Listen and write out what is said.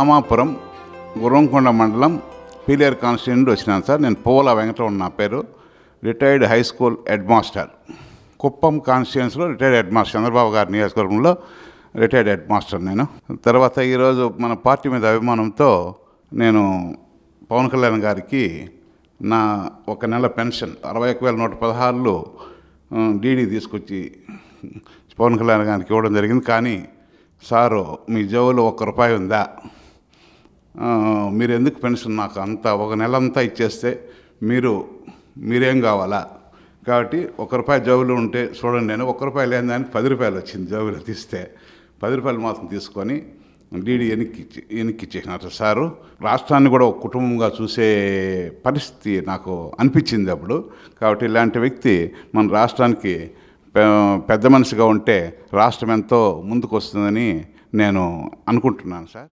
రామాపురం గుర్రంకొండ మండలం పీలేరు కాన్స్టిట్యూషన్ నుండి వచ్చినాను సార్. నేను పువ్వుల వెంకటరమణ నా పేరు. Retired high school head master. Kuppam కాన్స్టిట్యూన్సీలో రిటైర్డ్ హెడ్ మాస్టర్. చంద్రబాబు గారి నియోజకవర్గంలో రిటైర్డ్ హెడ్ మాస్టర్ నేను. తర్వాత ఈరోజు మన పార్టీ మీద అభిమానంతో నేను పవన్ కళ్యాణ్ గారికి నా ఒక నెల పెన్షన్ 61,116 డీడీ తీసుకొచ్చి పవన్ కళ్యాణ్ గారికి ఇవ్వడం జరిగింది. కానీ సారు, మీ జేబులో ₹1 ఉందా? మీరు ఎందుకు పెన్షన్ నాకు అంతా ఒక నెల అంతా ఇచ్చేస్తే మీరేం కావాలా? కాబట్టి ₹1 జేబులో ఉంటే చూడండి. నేను ₹1 లేని దానికి ₹10 వచ్చింది. జేబులో తీస్తే ₹10 మాత్రం తీసుకొని డీడీ వెనక్కి ఇచ్చేసినారు సారు. రాష్ట్రాన్ని కూడా ఒక కుటుంబంగా చూసే పరిస్థితి నాకు అనిపించింది అప్పుడు. కాబట్టి ఇలాంటి వ్యక్తి మన రాష్ట్రానికి పెద్ద మనిషిగా ఉంటే రాష్ట్రం ఎంతో ముందుకు వస్తుందని నేను అనుకుంటున్నాను సార్.